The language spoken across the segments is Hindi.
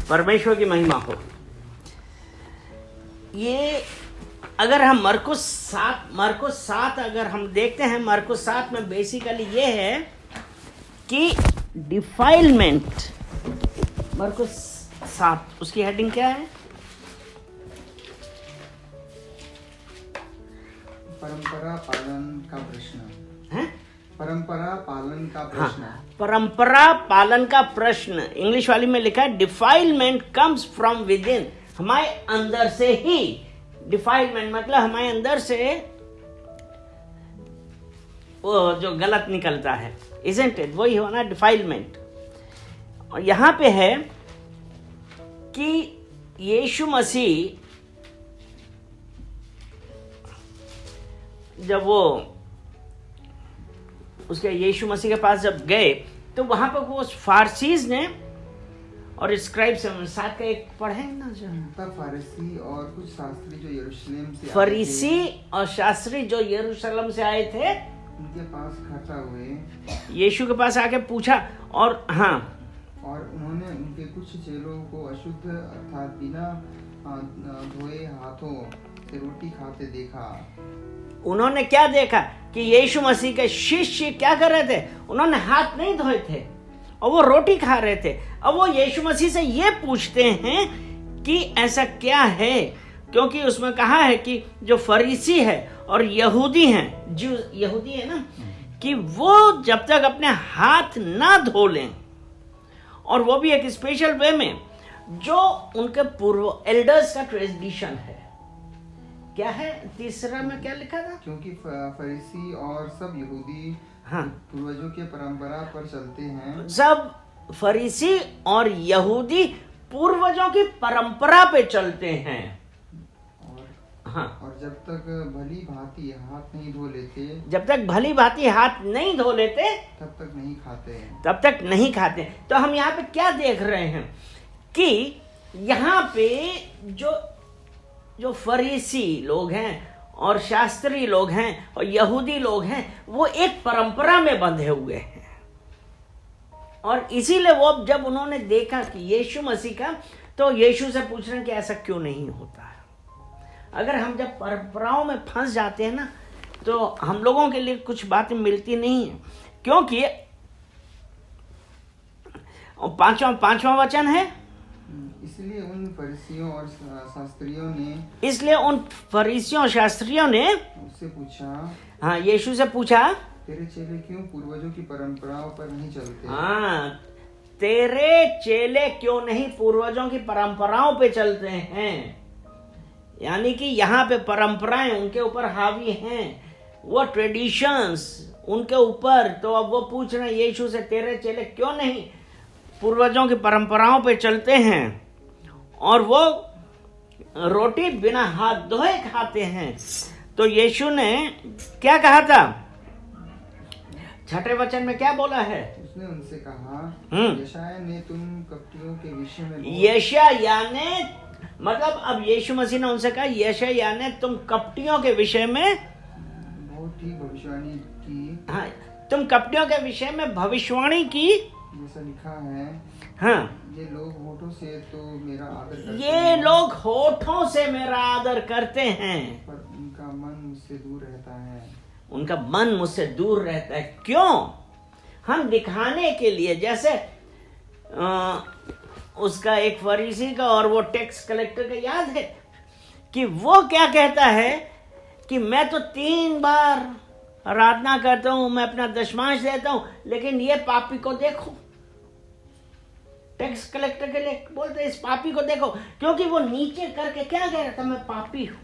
परमेश्वर की महिमा हो। ये अगर हम मरकुस 7 अगर हम देखते हैं, मरकुस 7 में बेसिकली ये है कि डिफाइलमेंट, मरकुस 7 उसकी हेडिंग क्या है? परंपरा पालन का प्रश्न है? परंपरा पालन का प्रश्न। हाँ, परंपरा पालन का प्रश्न। इंग्लिश वाली में लिखा है defilement comes from with in, हमारे अंदर से ही। डिफाइलमेंट मतलब हमारे अंदर से वो जो गलत निकलता है, इजंट इट, वही होना डिफाइलमेंट। और यहां पे है कि यीशु मसीह जब वो उसके यीशु मसीह के पास जब गए तो वहां पर वो फारसीज ने और स्क्राइब्स साथ का एक पढ़े ना, जो तब फारसी और कुछ शास्त्री जो यरूशलेम से फरीसी और शास्त्री जो यरूशलेम से आए थे उनके पास इकट्ठा हुए, यीशु के पास आके पूछा। और हाँ, और उन्होंने उनके कुछ चेलों को अशुद्ध अर्थात बिना धोए हाथों से रोटी खाते देखा। उन्होंने क्या देखा कि यीशु मसीह के शिष्य क्या कर रहे थे? उन्होंने हाथ नहीं धोए थे और वो रोटी खा रहे थे। अब वो यीशु मसीह से ये पूछते हैं कि ऐसा क्या है, क्योंकि उसमें कहा है कि जो फरीसी है और यहूदी हैं, जो यहूदी है ना, कि वो जब तक अपने हाथ ना धो लें, और वो भी एक स्पेशल वे में जो उनके पूर्व एल्डर्स का ट्रेडिशन है। क्या है तीसरा में क्या लिखा था? क्योंकि फरीसी और सब यहूदी हाँ, पूर्वजों के परंपरा पर चलते हैं। सब फरीसी और यहूदी पूर्वजों की परंपरा पे चलते हैं। हाँ, और जब तक भली भांति हाथ नहीं धो लेते, जब तक भली भांति हाथ नहीं धो लेते तब तक नहीं खाते हैं। तब तक नहीं खाते। तो हम यहाँ पे क्या देख रहे हैं कि यहाँ पे जो फरीसी लोग हैं और शास्त्री लोग हैं और यहूदी लोग हैं, वो एक परंपरा में बंधे हुए हैं। और इसीलिए वो जब उन्होंने देखा कि यीशु मसीह का, तो यीशु से पूछ रहे हैं कि ऐसा क्यों नहीं होता है। अगर हम जब परंपराओं में फंस जाते हैं ना, तो हम लोगों के लिए कुछ बातें मिलती नहीं है। क्योंकि पांचवा वचन है, इसलिए उन फरीसियों और शास्त्रियों ने उससे पूछा, हाँ, यीशु से पूछा, तेरे चेले क्यों पूर्वजों की परंपराओं पर नहीं चलते? हाँ, तेरे चेले क्यों नहीं पूर्वजों की परंपराओं पे चलते हैं। यानी कि यहाँ पे परंपराएं उनके ऊपर हावी हैं, वो ट्रेडिशंस उनके ऊपर। तो अब वो पूछ रहे हैं यीशु से, तेरे चेले क्यों नहीं पूर्वजों की परंपराओं पे चलते हैं और वो रोटी बिना हाथ धोए खाते हैं। तो यीशु ने क्या कहा था? छठे वचन में क्या बोला है? उसने उनसे कहा, यशायाह ने तुम कपटियों के विषय में यशायाह ने, मतलब अब यीशु मसीह ने उनसे कहा, यशायाह ने तुम कपटियों के विषय में बहुत ही भविष्यवाणी की। हाँ, तुम कपटियों के विषय में भविष्यवाणी की। जैसा लिखा है, हाँ, ये लोग होठों से तो मेरा आदर करते ये हैं, लोग होठों से मेरा आदर करते हैं, पर उनका मन मुझसे दूर रहता है। उनका मन मुझसे दूर रहता है। क्यों? हम दिखाने के लिए, जैसे उसका एक फरीसी का और वो टैक्स कलेक्टर का याद है कि वो क्या कहता है कि मैं तो 3 बार आराधना करता हूं, मैं अपना दशमांश देता हूं, लेकिन ये पापी को देखो। टैक्स कलेक्टर के लिए बोलते इस पापी को देखो, क्योंकि वो नीचे करके क्या कह रहा था, मैं पापी हूं।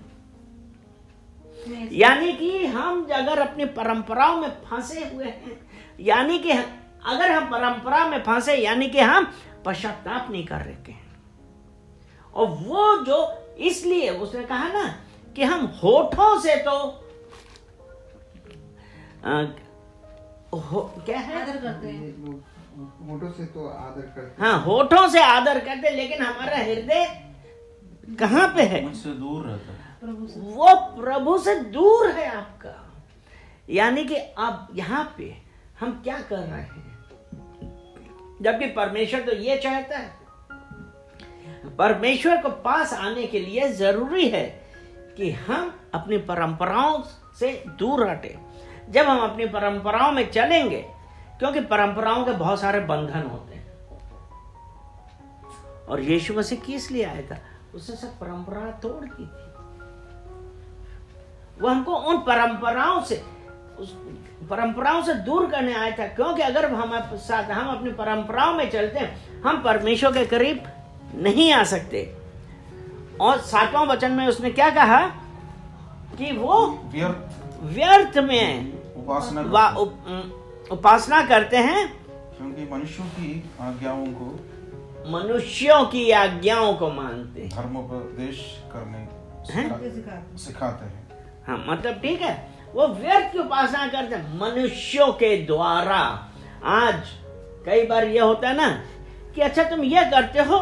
यानी कि हम अगर अपनी परंपराओं में फंसे हुए हैं, यानी कि अगर हम परंपरा में फंसे, यानी कि हम पश्चाताप नहीं कर रहे हैं। और वो जो, इसलिए उसने कहा ना कि हम होठों से तो क्या है, आदर करते हैं, होठों से तो आदर करते, हाँ, होठों से आदर करते, लेकिन हमारा हृदय कहाँ पे है? मुझसे दूर रहता है, वो प्रभु से दूर है आपका। यानी कि अब यहाँ पे हम क्या कर रहे हैं, जबकि परमेश्वर तो ये चाहता है परमेश्वर को पास आने के लिए जरूरी है कि हम अपनी परंपराओं से दूर हटे। जब हम अपनी परंपराओं में चलेंगे, क्योंकि परंपराओं के बहुत सारे बंधन होते हैं, और यीशु मसीह किस लिए आया था? उसने सब परंपरा तोड़ दी थी। वो हमको उन परंपराओं से दूर करने आया था, क्योंकि अगर हम अपनी परंपराओं में चलते हैं, हम परमेश्वर के करीब नहीं आ सकते। और 7वां वचन में उसने क्या कहा कि वो व्यर्थ में उपासना करते हैं, क्योंकि मनुष्यों की आज्ञाओं को मानते हैं, धर्मोपदेश करने सिखाते हैं। हाँ, मतलब ठीक है, वो व्यर्थ की उपासना करते हैं मनुष्यों के द्वारा। आज कई बार ये होता है ना कि अच्छा तुम ये करते हो,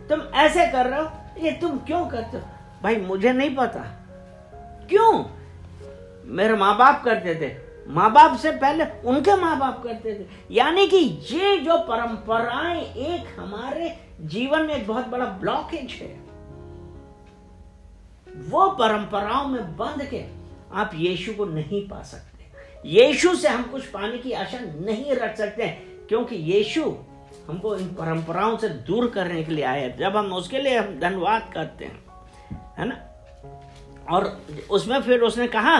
तुम ऐसे कर रहे हो, ये तुम क्यों करते हो? भाई मुझे नहीं पता क्यों। मेरे माँ बाप करते थे, माँ बाप से पहले उनके माँ बाप करते थे। यानी कि ये जो परंपराएं एक हमारे जीवन में एक बहुत बड़ा ब्लॉकेज है। वो परंपराओं में बंध के आप यीशु को नहीं पा सकते। यीशु से हम कुछ पाने की आशा नहीं रख सकते, क्योंकि यीशु हमको इन परंपराओं से दूर करने के लिए आया। जब हम उसके लिए हम धन्यवाद करते हैं, है ना। और उसमें फिर उसने कहा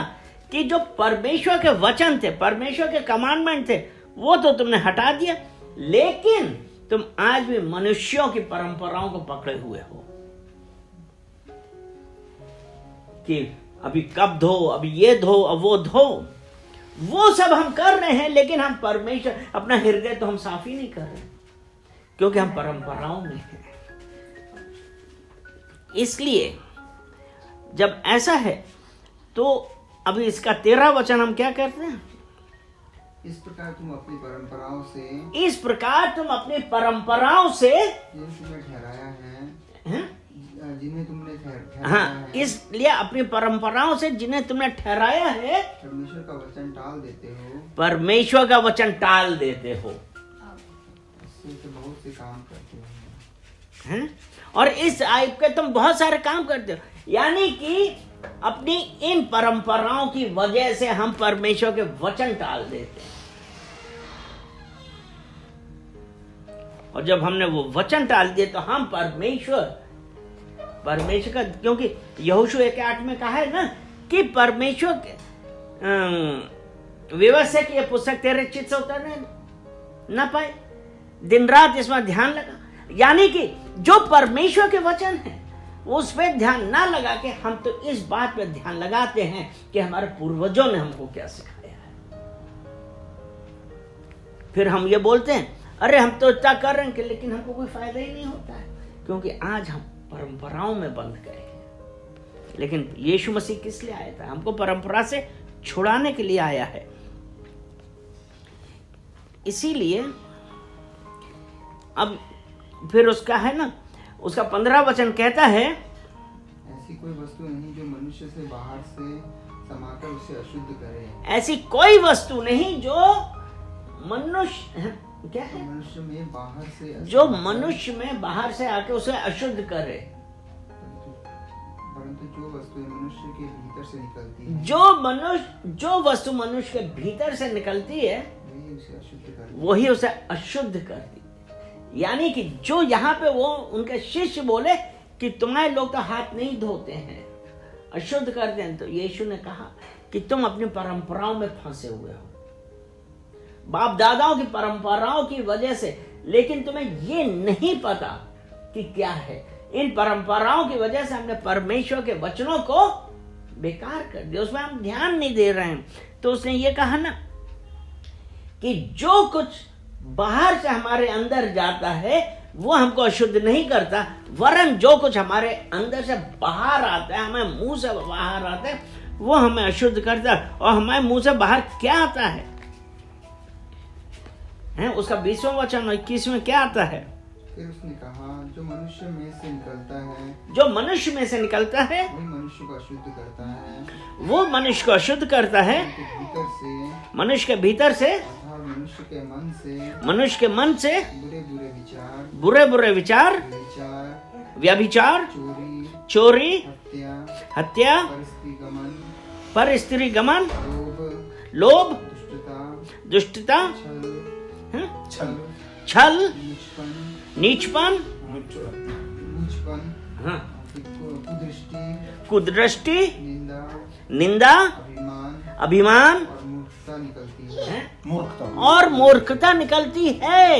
कि जो परमेश्वर के वचन थे, परमेश्वर के कमांडमेंट थे, वो तो तुमने हटा दिया, लेकिन तुम आज भी मनुष्यों की परंपराओं को पकड़े हुए हो कि अभी कब धो, अभी ये धो, अब वो धो। वो सब हम कर रहे हैं, लेकिन हम परमेश्वर, अपना हृदय तो हम साफ ही नहीं कर रहे, क्योंकि हम परंपराओं में हैं। इसलिए जब ऐसा है तो अभी इसका 13 वचन हम क्या करते हैं? इस प्रकार तुम अपनी परंपराओं से तुम्हें ठहराया है, जिन्हें तुमने ठहराया है। इसलिए अपनी परंपराओं से जिन्हें तुमने ठहराया है, परमेश्वर का वचन टाल देते हो। इससे तो बहुत से काम करते हो, और इस आयु के तुम बहुत सारे काम करते हो। यानी कि अपनी इन परंपराओं की वजह से हम परमेश्वर के वचन टाल देते हैं। और जब हमने वो वचन टाल दिए तो हम परमेश्वर का, क्योंकि यहोशू 1:8 में कहा है ना कि परमेश्वर के व्यवस्था की यह पुस्तक तेरे चित्त से उतरने न पाए, दिन रात इसमें ध्यान लगा। यानी कि जो परमेश्वर के वचन है उस पर ध्यान ना लगा के हम तो इस बात पे ध्यान लगाते हैं कि हमारे पूर्वजों ने हमको क्या सिखाया है। फिर हम ये बोलते हैं अरे हम तो इतना कर रहे हैं, लेकिन हमको कोई फायदा ही नहीं होता है, क्योंकि आज हम परंपराओं में बंध गए हैं। लेकिन यीशु मसीह किस लिए आया था? हमको परंपरा से छुड़ाने के लिए आया है। इसीलिए अब फिर उसका है ना, उसका 15 वचन कहता है, ऐसी कोई वस्तु नहीं जो मनुष्य से बाहर से समाकर उसे अशुद्ध करे। ऐसी कोई वस्तु नहीं जो मनुष्य क्या है, मनुष्य में बाहर से, जो मनुष्य में बाहर से आके उसे अशुद्ध करे, परंतु जो वस्तु मनुष्य के भीतर से निकलती है, जो वस्तु मनुष्य के भीतर से निकलती है, वही उसे अशुद्ध करती। यानी कि जो यहाँ पे वो उनके शिष्य बोले कि तुम्हारे लोग तो हाथ नहीं धोते हैं, अशुद्ध करते हैं, तो यीशु ने कहा कि तुम अपनी परंपराओं में फंसे हुए हो, बाप दादाओं की परंपराओं की वजह से, लेकिन तुम्हें ये नहीं पता कि क्या है। इन परंपराओं की वजह से हमने परमेश्वर के वचनों को बेकार कर दिया, उसमें हम ध्यान नहीं दे रहे हैं। तो उसने ये कहा ना कि जो कुछ बाहर से हमारे अंदर जाता है वो हमको अशुद्ध नहीं करता, वरन जो कुछ हमारे अंदर से बाहर आता है, हमें मुंह से बाहर आता है, वो हमें अशुद्ध करता है। और हमारे मुंह से बाहर क्या आता है? उसका 20वां वचन 21 में क्या आता है? फिर उसने कहा जो मनुष्य में से निकलता है, जो मनुष्य में से निकलता है वही मनुष्य को अशुद्ध करता है, वो मनुष्य को अशुद्ध करता है, भीतर से, मनुष्य के भीतर से, मनुष्य के मन से बुरे बुरे विचार, व्यभिचार, चोरी, हत्या, पर स्त्री गमन, लोभ, दुष्टता, छल, नीचपन, कुदृष्टि, निंदा, अभिमान और मूर्खता निकलती है।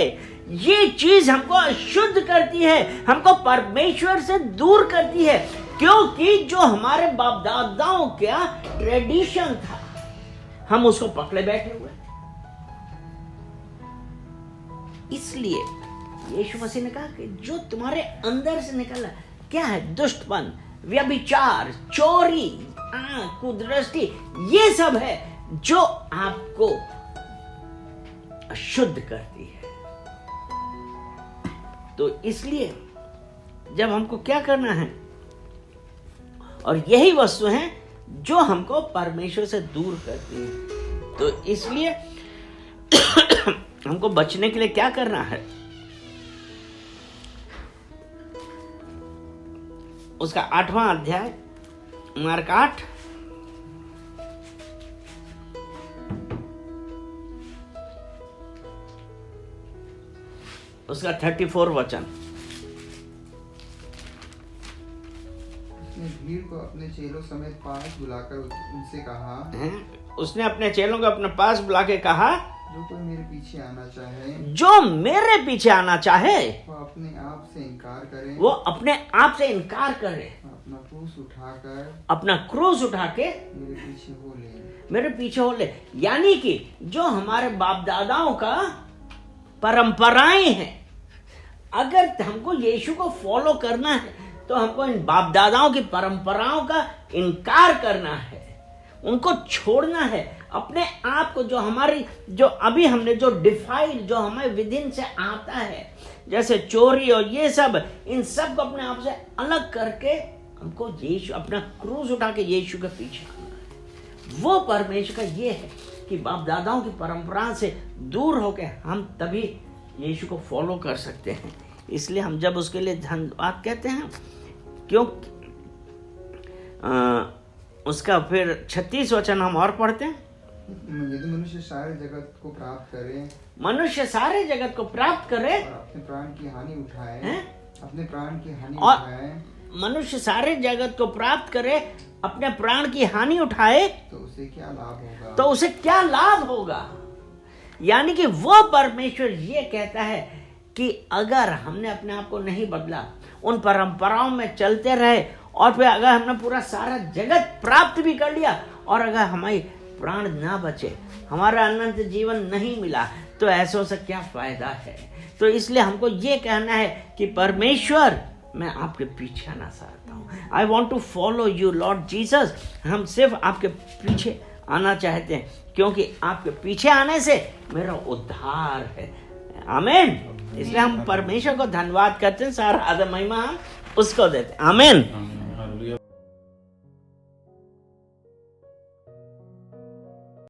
ये चीज हमको अशुद्ध करती है, हमको परमेश्वर से दूर करती है, क्योंकि जो हमारे बाप दादाओं का ट्रेडिशन था हम उसको पकड़े बैठे हुए। इसलिए यीशु मसीह ने कहा कि जो तुम्हारे अंदर से निकला क्या है, दुष्टपन, व्यभिचार, चोरी, कुदृष्टि, ये सब है जो आपको अशुद्ध करती है। तो इसलिए जब हमको क्या करना है, और यही वस्तु है जो हमको परमेश्वर से दूर करती है, तो इसलिए हमको बचने के लिए क्या करना है, उसका 8वां अध्याय मार्क 8 उसका 34 वचन। उसने भीड़ को अपने चेलों समेत पास बुलाकर उनसे कहा, उसने अपने चेलों को अपने पास बुला के कहा, जो कोई मेरे पीछे आना चाहे, जो मेरे पीछे आना चाहे, वो अपने आप से इनकार करे, वो अपने आप से इनकार करे, अपना क्रूस उठा के मेरे पीछे हो ले। यानी कि जो हमारे बाप दादाओं का परंपराएं हैं, अगर हमको यीशु को फॉलो करना है तो हमको इन बाप दादाओं की परंपराओं का इनकार करना है, उनको छोड़ना है। अपने आप को जो हमारी, जो अभी हमने जो डिफाइड, जो हमें विदिन से आता है, जैसे चोरी और ये सब, इन सब को अपने आप से अलग करके हमको यीशु, अपना क्रूस उठा के यीशु के पीछे आना है। वो परमेश्वर का ये है कि बाप दादाओं की परंपरा से दूर होके हम तभी यीशु को फॉलो कर सकते हैं। इसलिए हम जब उसके लिए धन्यवाद कहते हैं, क्योंकि उसका फिर 36 वचन हम और पढ़ते हैं। यदि मनुष्य सारे जगत को प्राप्त करे, मनुष्य सारे जगत को प्राप्त करे और अपने प्राण की हानि उठाए, अपने प्राण की हानि और उठाए, मनुष्य सारे जगत को प्राप्त करे, अपने प्राण की हानि उठाए, तो उसे क्या लाभ होगा? तो उसे क्या लाभ होगा? यानी कि वो परमेश्वर ये कहता है कि अगर हमने अपने आप को नहीं बदला, उन परंपराओं में चलते रहे, और फिर अगर हमने पूरा सारा जगत प्राप्त भी कर लिया, और अगर हमारी प्राण ना बचे, हमारा अनंत जीवन नहीं मिला, तो ऐसों से क्या फायदा है? तो इसलिए हमको ये कहना है कि परमेश्वर, मैं आपके पीछे आना चाहता हूँ। I want to follow you Lord Jesus. हम सिर्फ आपके पीछे आना चाहते हैं, क्योंकि आपके पीछे आने से मेरा उद्धार है। आमीन। इसलिए हम परमेश्वर को धन्यवाद करते हैं, सारा आदर महिमा हम उसको देते हैं। आमीन।